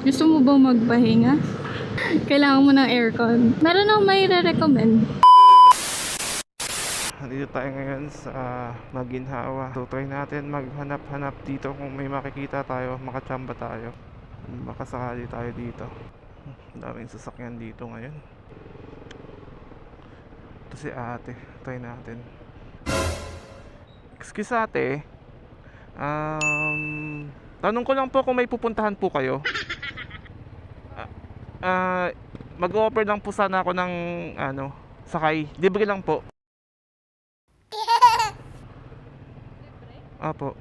Gusto mo bang magpahinga? Kailangan mo ng aircon. Meron akong may re-recommend. Dito tayo ngayon sa Maginhawa. So try natin maghanap-hanap dito kung may makikita tayo, makachamba tayo. Baka sakali tayo dito. Daming sasakyan dito ngayon. Ito si ate. Try natin. Excuse ate. Tanong ko lang po kung may pupuntahan po kayo. Mag-offer lang po sana ako ng sakay. Libre lang po. Apo.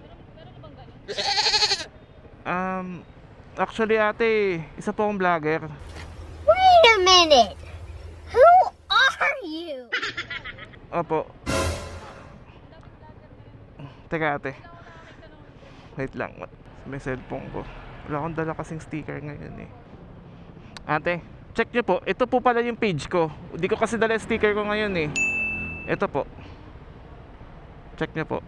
Actually ate, isa po akong vlogger. Wait a minute. Who are you? Apo. Teka ate. Wait lang. May cellphone ko. Wala akong dala kasing sticker ngayon eh. Ate, check nyo po. Ito po pala yung page ko. Hindi ko kasi dala sticker ko ngayon eh. Ito po. Check nyo po.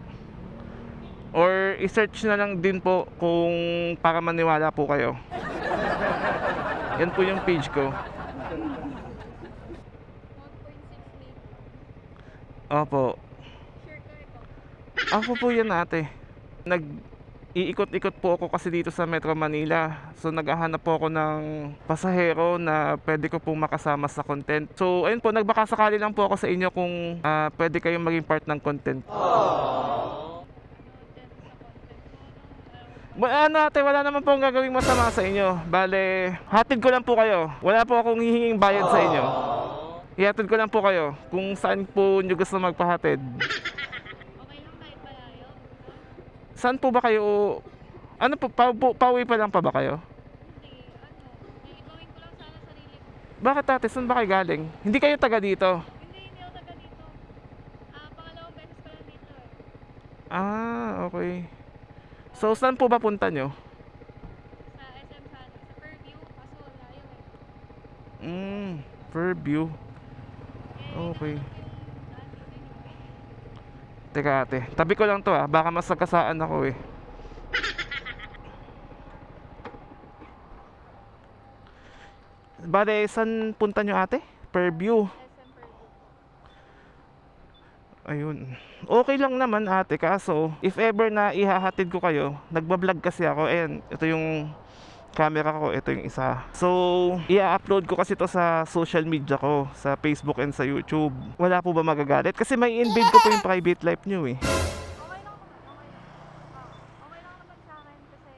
Or i-search na lang din po kung para maniwala po kayo. Yan po yung page ko. Opo. Ako po yan ate. Iikot-ikot po ako kasi dito sa Metro Manila. So naghahanap po ako ng pasahero na pwede ko pong makasama sa content. So ayun po, nagbakasakali lang po ako sa inyo kung pwede kayong maging part ng content. Ate, wala naman po akong gagawing masama sa inyo. Bale, hatid ko lang po kayo. Wala po akong hihinging bayad sa inyo. Ihatid ko lang po kayo kung saan po nyo gusto magpahatid. Okay lang kahit malayo? Saan po ba kayo? Ano po, pauwi pa lang pa ba kayo? Hindi, may gawin ko lang sana sarili ko. Bakit ate, saan ba kayo galing? Hindi kayo taga dito? Hindi ako taga dito. Pangalawang beses ko lang dito eh. Okay. So, saan po ba punta nyo? Sa SM sana, sa Fairview, kaso layo eh. Fairview. Okay. Teka ate, tabi ko lang to baka masagkasaan ako eh. Bale, saan punta nyo ate? Fairview. SM Fairview. Ayun. Okay lang naman ate, kaso if ever na ihahatid ko kayo, nagbablog kasi ako. Ayan, ito yung camera ko, ito yung isa. So, i-upload ko kasi to sa social media ko, sa Facebook and sa YouTube. Wala po ba magagalit? Kasi may invade ko po yung private life nyo eh. Okay lang naman, okay lang naman sa akin kasi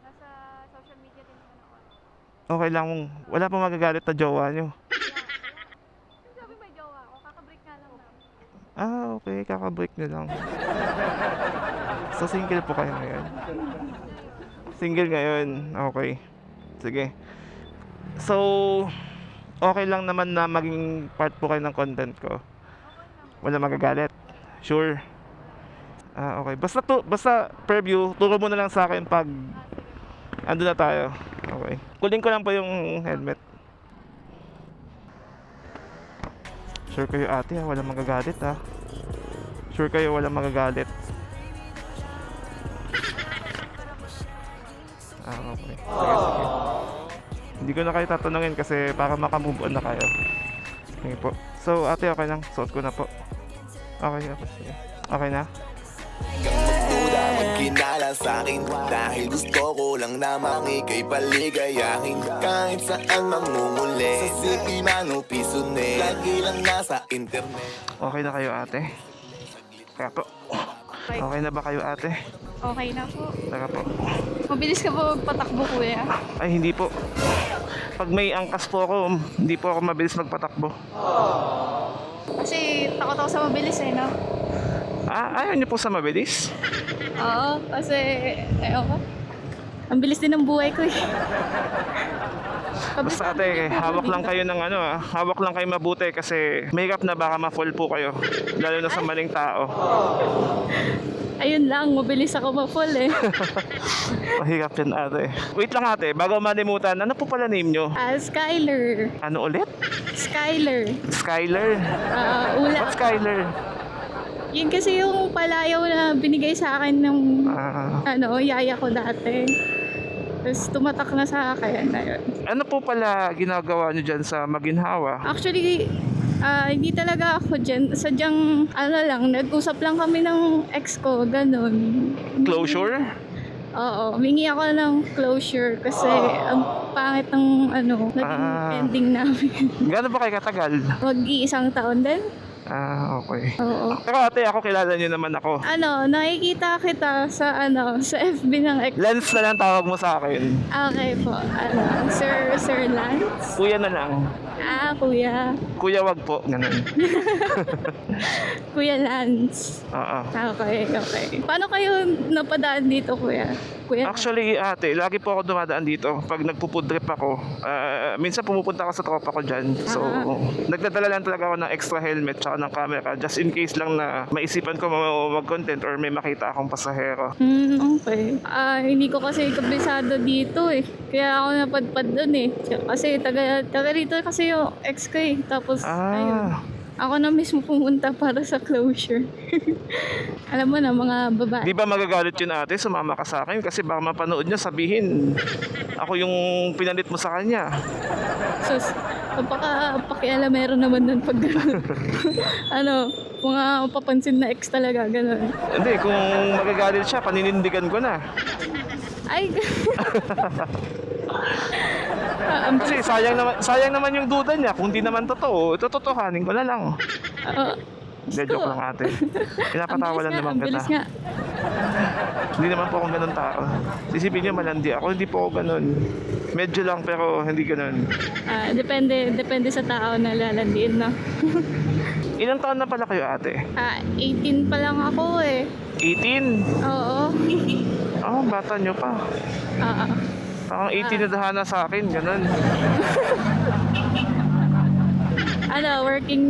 nasa social media din naman ako. Okay lang, wala po magagalit na jowa nyo. Yung sabi may jowa ako, kakabreak nga lang namin. Okay, kakabreak nyo lang. So, single po kayo ngayon? Single ngayon, okay. Sige. So, okay lang naman na maging part po kayo ng content ko. Wala magagalit. Sure. Okay. Basta preview, turo mo na lang sa akin pag ando na tayo. Okay. Kunin ko lang po yung helmet. Sure kayo ate wala magagalit Sure kayo wala magagalit. Okay. Sige. Hindi ko na kayo tatanungin kasi para makamove on na kayo. Sige po. So ate, okay lang. Suot ko na po. Okay. Sige. Okay na? Magduda, magkinala sa'kin dahil gusto ko lang namang ika'y paligayahin. Kahit saan mamumuli, sa city man o piso lagi lang nasa internet. Okay na kayo ate? Teka po. Okay na ba kayo ate? Okay na po. Teka po. Mabilis ka po magpatakbo kuya. Ay hindi po. Pag may angkas po ako, hindi po ako mabilis magpatakbo. Kasi takot ako sa mabilis eh, no? Ayaw niyo po sa mabilis? Oo, kasi, ko. Ang bilis din ng buhay ko eh. Basta ate, hawak lang kayo ng hawak lang kayo mabuti kasi mahirap na baka ma-fall po kayo. Lalo na sa maling tao. Ayun lang, mabilis ako ma-fall eh. Mahirap yan ate. Wait lang ate, bago malimutan, ano po pala name nyo? Skyler. Ano ulit? Skyler. Skyler? Ula. What Skyler? Yun kasi yung palayaw na binigay sa akin ng yaya ko dati. Tapos tumatak na sa akin. Ayun. Ano po pala ginagawa nyo dyan sa Maginhawa? Actually, hindi talaga ako dyan. Sadyang, lang, nag-usap lang kami ng ex ko, ganun. Closure? Oo, humingi ako ng closure kasi ang pangit ng naging ending namin. Gano'n ba kayo katagal? Mag-iisang taon din. Okay. Oo. Pero ate, ako kilala nyo naman ako. Nakikita kita sa sa FB ng ex. Lance na lang tawag mo sa akin. Okay po. Sir Lance? Kuya na lang. Kuya. Kuya wag po, ganun. Kuya Lance. Oo. Okay. Paano kayo napadaan dito, kuya? Actually, ate, lagi po ako dumadaan dito. Pag nagpo-food trip ako, minsan pumupunta ako sa tropa ko dyan. So, nagdadala lang talaga ako ng extra helmet tsaka ng camera just in case lang na maisipan ko mag-content or may makita akong pasahero. Okay. Hindi ko kasi kabisado dito eh. Kaya ako napadpad doon eh. Kasi taga rito kasi yung ex ko eh. Tapos, ayun. Ako na mismo pumunta para sa closure. Alam mo na, mga babae. Di ba magagalit yun ate, sumama ka sa akin kasi baka mapanood niya sabihin ako yung pinalit mo sa kanya. Sus, pakialamero naman nun pag gano'n. Mga papansin na ex talaga, gano'n. Hindi, kung magagalit siya, paninindigan ko na. Ay, Kasi sayang naman yung duda niya. Kung di naman totoo, totohanin ko na lang. Hindi, joke lang ate. Pinapatawa lang naman kita. Bilis nga. Hindi naman po akong ganun tao. Sisipin niyo malandi ako, hindi po ako ganun. Medyo lang pero hindi ganun. Depende sa tao na lalandiin, no? Ilang taon na pala kayo ate? 18 pa lang ako eh. 18? Oo. Bata niyo pa. Parang 18 na dahana sa akin, ganun.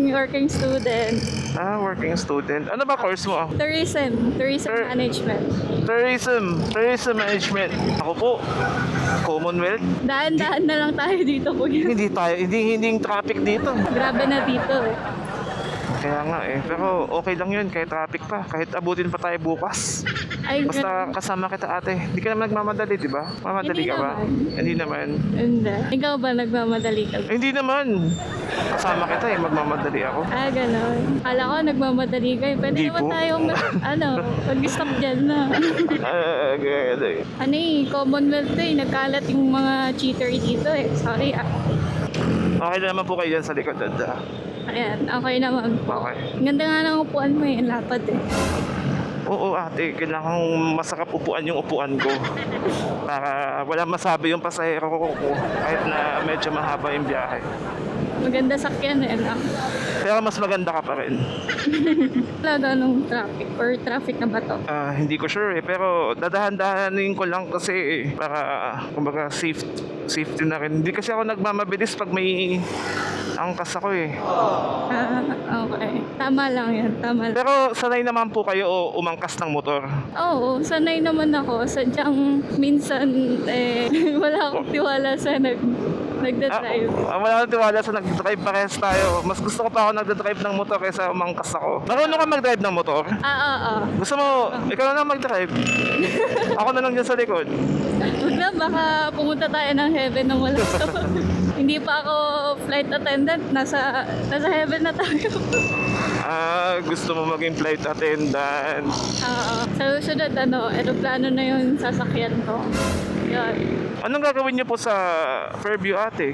Working student. Working student. Ano ba course mo? Tourism management. Tourism management. Ako po, Commonwealth. Daan-daan na lang tayo dito, kuya. Hindi traffic dito. Grabe na dito eh. Kaya nga eh, pero okay lang yun, kahit traffic pa, kahit abutin pa tayo bukas. Ay, Basta kasama kita ate. Hindi ka naman nagmamadali, di ba? Mamadali Hindi ka ba? naman. Hindi naman. Hindi. Ikaw ba nagmamadali ka? Hindi naman. Kasama kita eh, magmamadali ako. Ganon. Kala ko nagmamadali kayo. Pwede Hindi naman po. tayong mag-stop dyan na. Commonwealth eh. Nagkalat yung mga cheatery dito eh. Sorry Okay na naman po kayo dyan sa likod. Ayan, okay naman po. Okay. Ganda nga ng upuan mo eh. Ang lapad eh. Oo ate, kailangan masarap upuan yung upuan ko. Para wala masabi yung pasahero ko kahit na medyo mahaba yung biyahe. Maganda sakyan eh. Pero mas maganda ka pa rin. Wala ganong traffic or traffic na ba to? Hindi ko sure eh, pero dadahan-dahanin ko lang kasi para kumbaga safety na rin. Hindi kasi ako nagmamabilis pag may angkas ako eh. Okay. Tama lang yan. Tama lang. Pero sanay naman po kayo umangkas ng motor. Oo, sanay naman ako. Sadyang minsan wala akong tiwala sa nagdadrive. Wala akong tiwala sa nagdadrive, parehas tayo. Mas gusto ko pa ako nagdadrive ng motor kaysa umangkas ako. Marunong ka mag-drive ng motor? Gusto mo, ikaw na lang mag-drive. Ako na lang dyan sa likod. Huwag na, baka pumunta tayo ng heaven nang wala to. Hindi pa ako flight attendant. Nasa heaven na tayo. Gusto mo maging flight attendant. Sa susunod, aeroplano na yung sasakyan ko. Yun. Anong gagawin niyo po sa Fairview ate?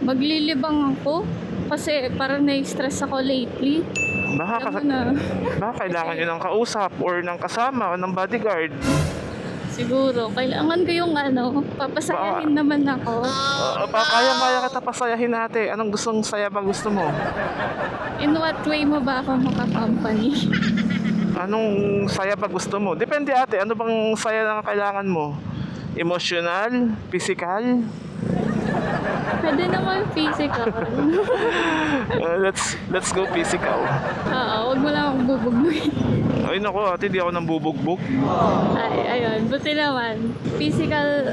Maglilibang ako. Kasi parang na-stress ako lately. Baka kailangan niyo ng kausap or ng kasama o ng bodyguard. Siguro, kailangan ko yung papasayahin naman ako. Kaya kita pasayahin ate. Anong gustong saya ba gusto mo? In what way mo ba ako makakompany? Anong saya ba gusto mo? Depende ate. Ano bang saya na kailangan mo? Emotional? Physical? Pwede naman physical. Let's go physical. Huwag mo lang akong bubugbugin. Ay nako ate, di ako nang bubugbog. Ayun, buti naman. Physical,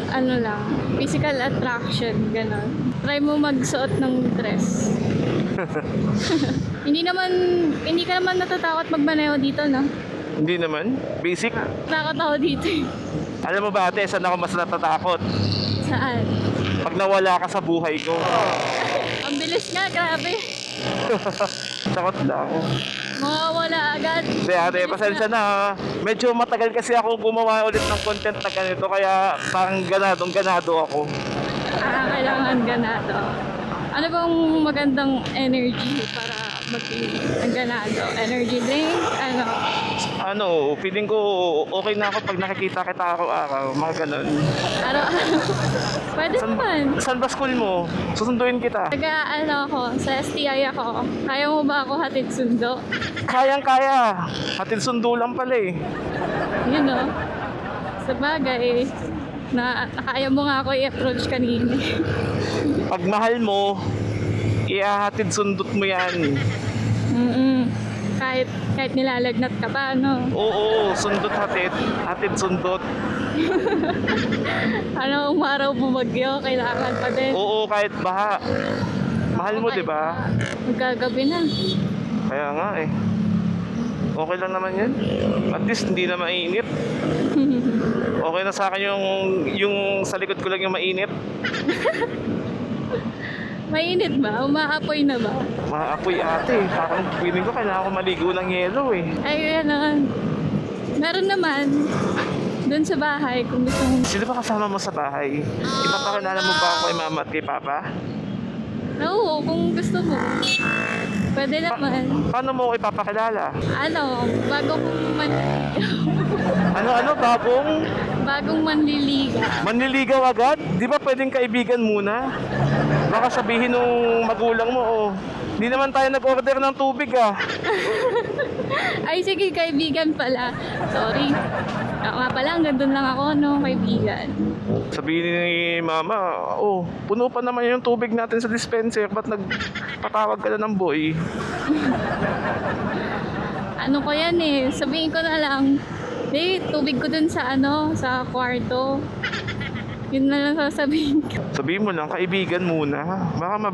physical attraction, gano'n. Try mo magsuot ng dress. Hindi ka naman natatakot magmaneho dito, no? Hindi naman. Basic. Takot ako dito eh. Alam mo ba ate, saan ako mas natatakot? Saan? Pag nawala ka sa buhay ko. Ang bilis nga, grabe. Takot na ako. Mawawala agad. Hindi ate, pasensya na ha. Medyo matagal kasi ako gumawa ulit ng content na ganito, kaya parang ganado ako. Kailangan ganado. Ano bang magandang energy para maging ganado? Energy drink? Ano? Ano, feeling ko okay na ako pag nakikita kita araw-araw, mga ganun. Araw-araw. Pwede naman. Saan ba school mo? Susunduin kita. Ano ako, sa STI ako. Kaya mo ba ako hatid sundo? Kayang-kaya. Hatid sundo lang pala eh. Yun know, sa bagay, kaya mo nga ako i-approach kanina. Pag mahal mo, iahatid sundot mo yan. Kahit nilalagnat ka pa, no? Oo, sundot hatid. Hatid sundot. Ano, umaraw bumagyo, kailangan pa din. Oo, kahit baha. Mahal mo, di ba? Magkagabi na. Kaya nga eh. Okay lang naman yan. At least hindi na mainit. Okay na sa akin yung sa likod ko lang yung mainit. Mainit ba? Umaapoy na ba? Maapoy ate. Parang feeling ko kailangan ko maligo ng yelo eh. Ay, ano. Meron naman. Doon sa bahay, kung gusto mong... Sino ba kasama mo sa bahay? Ipapakilala mo ba ako kay mama at kay papa? Oo, kung gusto mo. Pwede naman. Paano mo ako ipapakilala? Ano, bagong Bagong manliligaw. manliligaw agad? Di ba pwedeng kaibigan muna? Baka sabihin nung magulang mo, oh, hindi naman tayo nag-order ng tubig ah. Ay, sige, kaibigan pala. Sorry. Ako nga pala, hanggang doon lang ako, no, kaibigan. Sabihin ni mama, oh, puno pa naman yung tubig natin sa dispenser, ba't nagpatawag ka na ng boy? Ano ko yan eh, sabihin ko na lang, tubig ko dun sa sa kwarto. Yun na lang sasabihin ko. Sabihin mo lang, kaibigan muna. Baka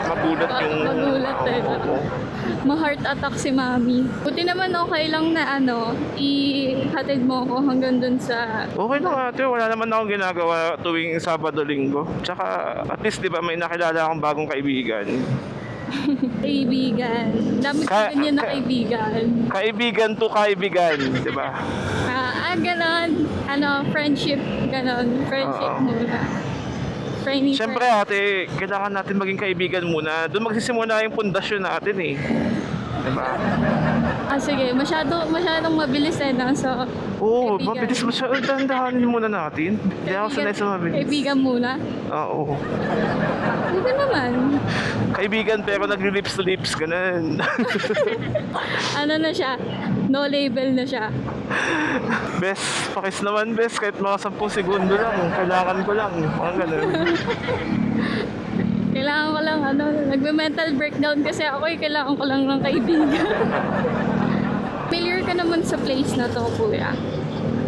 magulat yung... Magulat Ma-heart attack si mami. Buti naman okay lang na ihatid mo ako hanggang dun sa... Okay lang ate, wala naman akong ginagawa tuwing Sabado-Linggo. Tsaka at least di ba may nakilala akong bagong kaibigan. Kaibigan. Dami ko ganyan na kaibigan. Kaibigan to kaibigan, di ba? Ganon. Friendship. Ganon. Friendship muna. Friendship. Siyempre ate, kailangan natin maging kaibigan muna. Doon magsisimula yung pundasyon natin eh. Diba? Sige. Masyadong mabilis So, Oo, kaibigan. mabilis mo siya. Dahan-dahanin muna natin. Hindi ako sanay sa mabilis. Kaibigan muna. Oo. Pwede naman. Kaibigan pero nagli-lips to lips, ganun. Ano na siya? No label na siya. Bes, pakis naman bes. Kahit mga 10 segundo lang. Kailangan ko lang. Mga ganun. Kailangan ko lang, nagme-mental breakdown kasi ako kailangan ko lang ng kaibigan. Familiar ka naman sa place na to, kuya.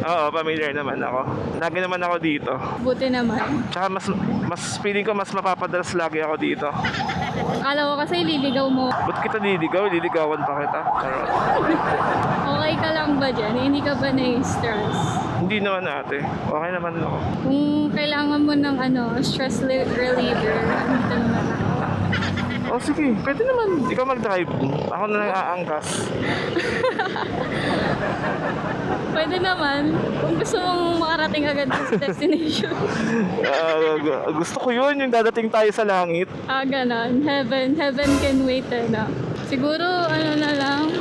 Oo, familiar naman ako. Lagi naman ako dito. Buti naman. Tsaka mas feeling ko mas mapapadalas lagi ako dito. Akala ko kasi liligaw mo. Ba't kita liligaw? Liligawan pa kita. Charot. Okay ka lang ba dyan? Hindi ka ba na-stress? Hindi naman ate. Okay naman ako. Kung kailangan mo ng stress reliever, dito naman ako. Oh sige, pwede naman. Ikaw mag-drive. Ako na lang aangkas. Pwede naman. Kung gusto mong makarating agad sa destination. Gusto ko yun, yung dadating tayo sa langit. Ganon. Heaven can wait na. Siguro, na lang.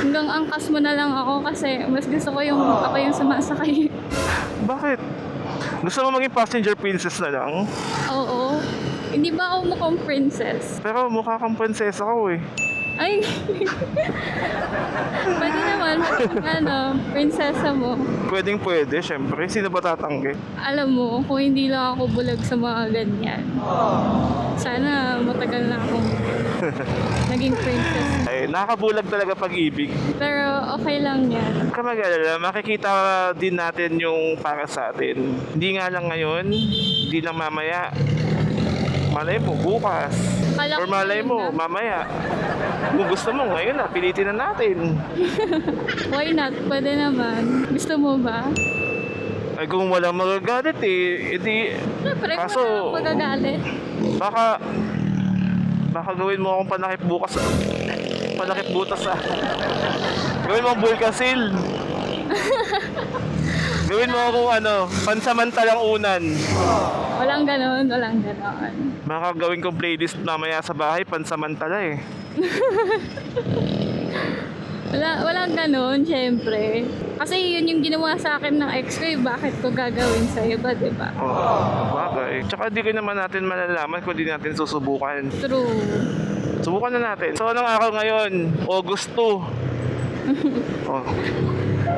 Hanggang angkas mo na lang ako kasi mas gusto ko ako yung sumasakay. Bakit? Gusto mo maging passenger princess na lang? Oo. Hindi ba ako mukhang princess? Pero mukha kang prinsesa ko eh. Ay! Pwede naman, prinsesa mo. Pwedeng pwede, syempre. Sino ba tatanggi? Alam mo, kung hindi lang ako bulag sa mga ganyan, sana matagal na akong naging princess. Ay, nakabulag talaga pag-ibig. Pero okay lang yan. Huwag ka mag-alala, makikita din natin yung para sa atin. Hindi nga lang ngayon, hindi lang mamaya. Malay mo, bukas. Or malay mo, mamaya. Kung gusto mo, ngayon na, pilitin na natin. Why not? Pwede naman. Gusto mo ba? Ay kung walang magagalit eh, edi Siyempre, Kaso- wala akong magagalit. baka gawin mo akong panakip bukas. Panakip butas ah. Gawin mo ang bulkasil. Gawin mo akong pansamantalang unan. Walang ganon, walang ganon. Baka gawin kong playlist mamaya sa bahay, pansamantala eh. Walang ganon, syempre. Kasi yun yung ginawa sa akin ng ex ko, bakit ko gagawin sa iba, diba? Oo, bagay. Tsaka di ko naman natin malalaman kung di natin susubukan. True. Subukan na natin. So anong araw ngayon? August 2. Oh.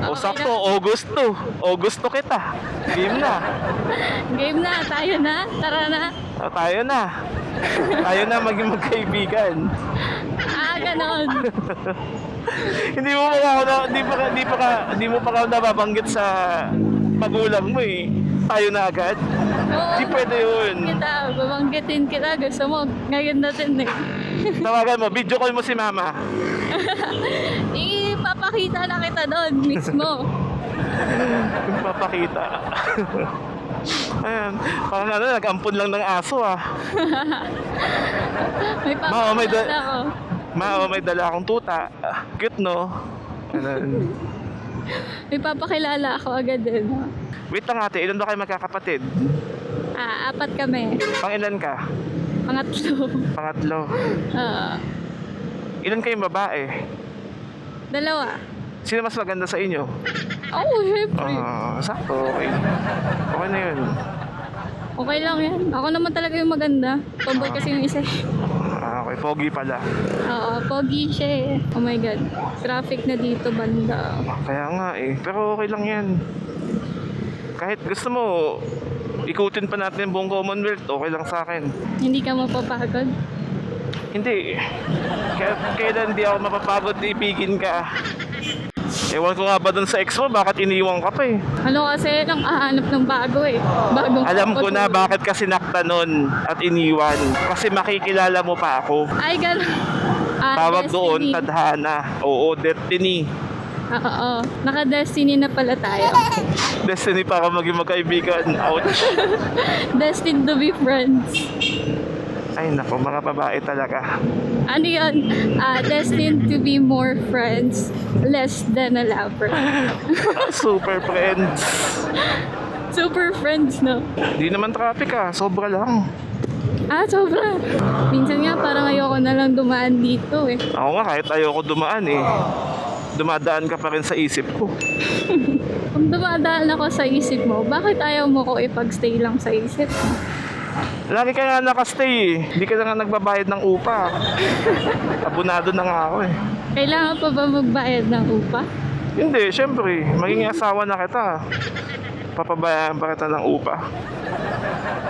O sakto, August 2. August 2 kita. Game na. Game na, tayo na, tara na. Tayo na. Tayo na maging magkaibigan. Ganon. Hindi mo pa ako nababanggit sa magulang mo eh. Tayo na agad. Oo, Di pwede yun. babanggitin kita, gusto mo, ngayon natin eh. Tawagan mo, video call mo si mama. Ipapakita na kita doon mismo. Papakita. Ayan, parang nag-ampun lang ng aso ah. May may papakita ako. May dala akong tuta. Cute no? Ayan. May papakilala ako agad din. Wait lang ate, ilan ba kayo magkakapatid? 4 kami. Pang-ilan ka? Pangatlo. Pangatlo. Ah, Ilan kayong babae? 2. Sino mas maganda sa inyo? Oo, syempre. Sakto, okay. Okay na yun. Okay lang yan. Ako naman talaga yung maganda. Tomboy kasi yung isa. Okay, pogi pala. Oo, pogi siya eh. Oh my God. Traffic na dito, banda. Kaya nga eh. Pero okay lang yan. Kahit gusto mo, ikutin pa natin yung buong Commonwealth, okay lang sa akin. Hindi ka mapapagod. Hindi. Kailan di ako mapapagod ibigin ka. Ewan ko nga ba dun sa ex mo, bakit iniwan ka pa eh. Ano kasi, nang ahanap ng bago eh. Bagong Alam ko na kapatid. bakit ka sinakta nun at iniwan. Kasi makikilala mo pa ako. Ay, gano'n. Tawag doon, Destiny. tadhana. Oo, destiny. Oo. Naka-destiny na pala tayo. Destiny para maging magkaibigan. Ouch. Destined to be friends. Ay nako, mga babae talaga. Ano yun? Destined to be more friends, less than a lover. Super friends. Super friends, no? Di naman traffic ah, sobra lang. Sobra. Minsan nga parang ayoko na lang dumaan dito eh. Ako nga, kahit ayoko dumaan eh. Dumadaan ka pa rin sa isip ko. Kung dumadaan ako sa isip mo, bakit ayaw mo ko ipag-stay lang sa isip mo? Lagi ka nga nakastay eh. Hindi ka na nga nagbabayad ng upa. Abunado na nga ako eh. Kailangan pa ba magbayad ng upa? Hindi, syempre. Maging asawa na kita. Papabayaan pa kita ng upa.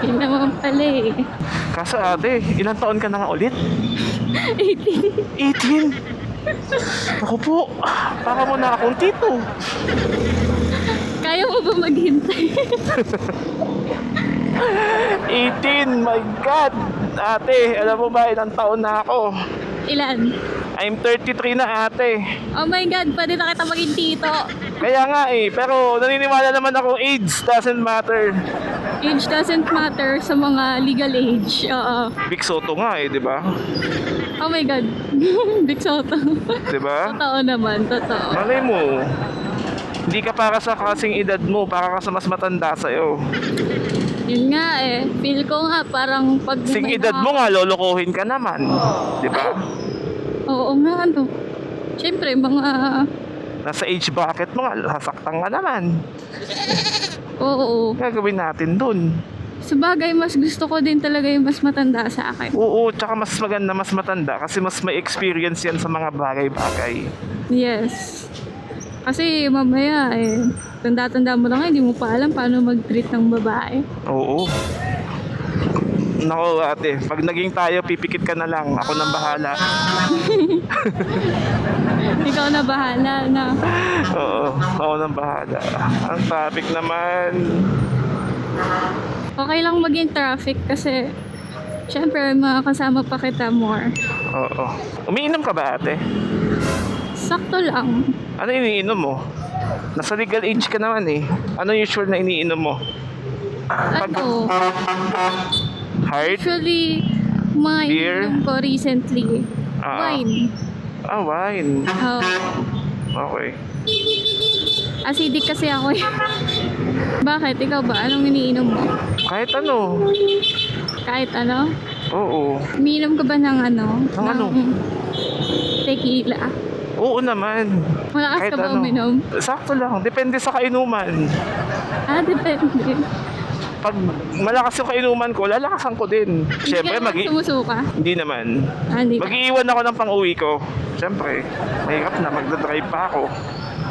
Yun naman pala eh. Kaso ate, ilang taon ka na nga ulit? 18. 18? Ako po, para mo na akong tito. Kaya mo ba maghintay? 18, my God! Ate, alam mo ba ilang taon na ako? Ilan? I'm 33 na ate. Oh my God, pwede na kita maging tito. Kaya nga eh, pero naniniwala naman ako age doesn't matter. Age doesn't matter sa mga legal age. Oo. Big Soto nga eh, di ba? Oh my God. Big Soto. Di ba? Totoo naman, totoo. Malay mo, hindi ka para sa kasing edad mo, para ka sa mas matanda sa'yo. Yun nga eh. Feel ko nga parang pag... Sing may edad mo nga, lolokohin ka naman. Di ba? Oo nga, no. Siyempre, mga... Nasa age bracket mo nga, sasaktan ka naman. Oo. Gagawin natin dun. Sabagay, mas gusto ko din talaga yung mas matanda sa akin. Oo, tsaka mas maganda, mas matanda kasi mas may experience yan sa mga bagay-bagay. Yes. Kasi mamaya eh, tanda-tanda mo lang hindi mo pa alam paano mag-treat ng babae. Oo. Nako ate, pag naging tayo, pipikit ka na lang. Ako nang bahala. Ikaw na bahala na. Oo, ako nang bahala. Ang traffic naman. Okay lang maging traffic kasi syempre makakasama pa kita more. Oo. Umiinom ka ba ate? Sakto lang. Ano iniinom mo? Nasa legal age ka naman eh. Ano usual na iniinom mo? Ano, Hard? actually, mga Beer? ininom ko recently. Wine. Ah, wine. Okay. Acidic kasi ako eh. Bakit? Ikaw ba? Anong iniinom mo? Kahit ano. Kahit ano? Oo. Umiinom ka ba ng ano? Ng ano? Tequila. Oo naman. Malakas Kahit ka ba ano. uminom? Sakto lang. Depende sa kainuman. Depende. Pag malakas yung kainuman ko, lalakasan ko din. Siyempre, Hindi ka sumusuka? hindi naman. Hindi ka. Mag-iiwan ako ng pang-uwi ko. Siyempre, mahirap na. Magdadrive pa ako.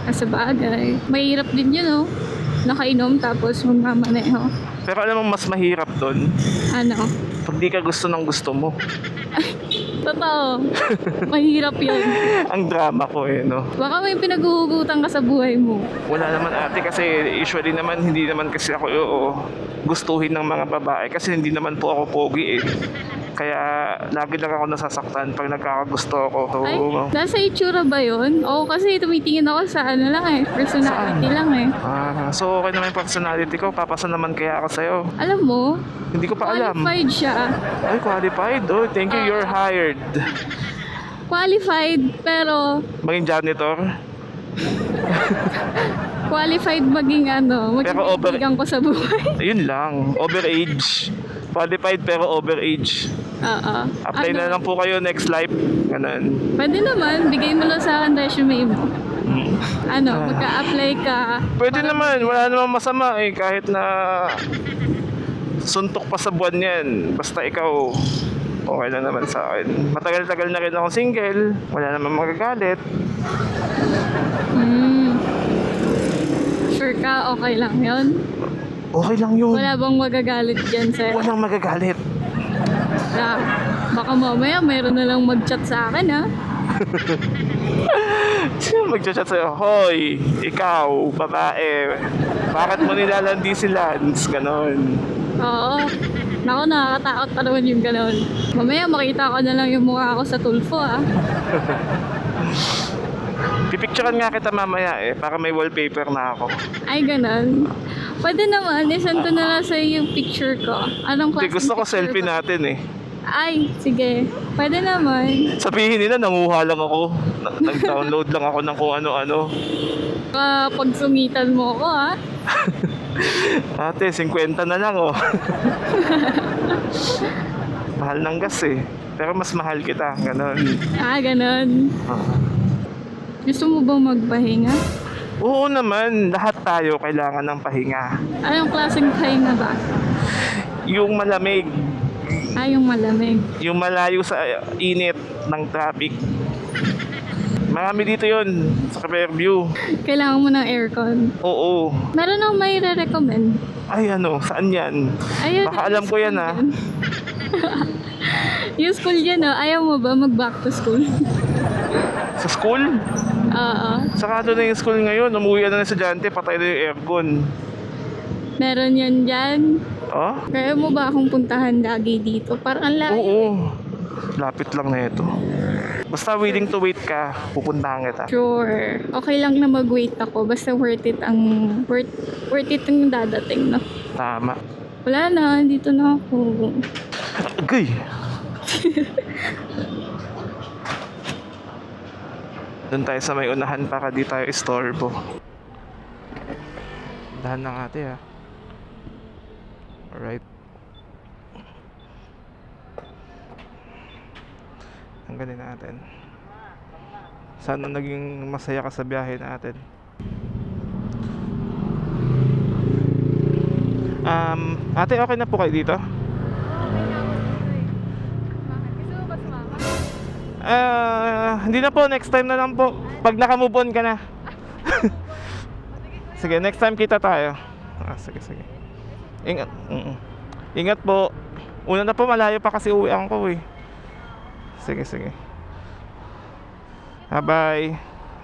Sa bagay. Mahirap din yun, oh. Nakainom tapos magmamaneho. Pero alam mo, mas mahirap doon. Ano? Pag di ka gusto ng gusto mo. Totoo. Mahirap yun. Ang drama ko eh, no? Baka may pinaghuhugutan ka sa buhay mo. Wala naman ate kasi usually naman hindi naman kasi ako gustuhin ng mga babae kasi hindi naman po ako pogi eh. Kaya lagi lang ako nasasaktan pag nagkakagusto ako. So, Ay, nasa itsura ba yun? Oo, kasi tumitingin ako sa ano lang eh. Personality lang eh. so okay naman yung personality ko. Papasa naman kaya ako sa'yo. Alam mo, Hindi ko pa alam. qualified siya. Ay, qualified. Oh, thank you. You're hired. Qualified, pero Maging janitor. qualified maging ano, maging Pero kaibigan ko sa buhay. Ayun lang. Overage. Qualified pero overage. Oo. Apply na lang po kayo next life. Ganun. Pwede naman, bigay mo lang sa akin resume mo. Ano, magka-apply ka. Pwede naman, wala namang masama eh, kahit na suntok pa sa buwan yan. Basta ikaw, okay lang naman sa akin. Matagal-tagal na rin ako single, wala namang magagalit. Sure ka, okay lang yun? Okay lang yun. Wala bang magagalit dyan, sir? Walang magagalit. Ah, baka mamaya mayroon na lang mag-chat sa akin, ha? Sino magchat sa'yo? Hoy, ikaw, babae, bakit mo nilalandi si Lance? Ganon. Oo. Naku, nakakatakot pa naman yung gano'n. Mamaya makita ko na lang yung mukha ko sa tulfo, ha? Pipicturean nga kita mamaya eh, para may wallpaper na ako. Ay, gano'n. Pwede naman, isend ko na lang sa yung picture ko. Anong Hindi, klaseng gusto ko picture selfie ko? natin eh. Ay, sige. Pwede naman. Sabihin nila, nanguha lang ako. Nag-download lang ako ng kung ano-ano. Pag sungitan mo ko, ha? Ate, 50 na lang oh. Mahal ng gas eh. Pero mas mahal kita, ganon. Ganon. Gusto mo bang magpahinga? Oo naman, lahat tayo kailangan ng pahinga. Anong klaseng pahinga ba? Yung malamig, Yung malamig. yung malayo sa init ng traffic. Marami dito yon sa Fairview. Kailangan mo ng aircon. Oo. Meron akong may re-recommend. Ay ano, saan yan? Ayun, Baka alam ko yan ah. Yung school yan, oh. Ayaw mo ba mag-back to school? Sa school? Oo. Sarado na yung school ngayon. Umuwi na ng estudyante, patay na yung aircon. Meron yan dyan. Oh? Kaya mo ba akong puntahan lagi dito? Parang ang layo. Oo. Lapit lang na ito. Basta willing to wait ka, pupuntahan kita. Sure. Okay lang na mag-wait ako. Basta worth it ang dadating, no? Tama. Wala na. Dito na ako. Agay! Doon tayo sa may unahan para di tayo istorbo. Dahan lang ate ha. Alright. Tanggalin natin. Sana naging masaya ka sa biyahe natin. Ate, okay na po kayo dito? Hindi na po, next time na lang po. Pag naka-move on ka na. Sige, next time kita tayo. Sige. Ingat. Ingat po. Una na po, malayo pa kasi uwian ko eh. Sige. Bye-bye.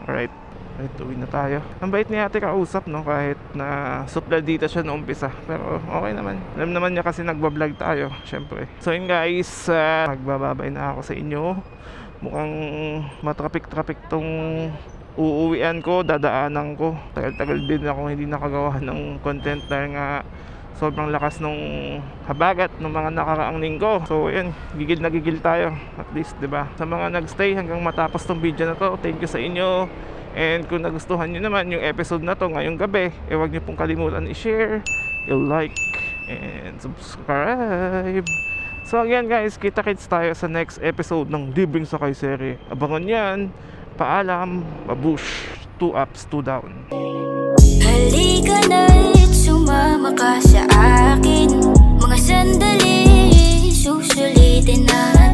Alright. Alright, uwi na tayo. Ang bait ni ate kausap, no? Kahit na supladita siya noong umpisa. Pero okay naman. Alam naman niya kasi nagbablog tayo, syempre. So yun guys, magbababay na ako sa inyo. Mukhang matraffic-traffic tong uuwian ko, dadaanan ko. Tagal-tagal din ako hindi nakagawa ng content dahil nga sobrang lakas nung habagat ng mga nakaraang linggo. So ayun, gigil na gigil tayo at least, 'di ba? Sa mga nagstay hanggang matapos tong video na to, thank you sa inyo. And kung nagustuhan nyo naman yung episode na to ngayong gabi, huwag nyo pong kalimutan i-share, i-like, and subscribe. So again guys, kita-kits tayo sa next episode ng Libreng Sakay Serye. Abangan yan. Paalam, babush, 2 ups, 2 down. Halika na't sumama ka sa akin. Mga sandali, susulitin na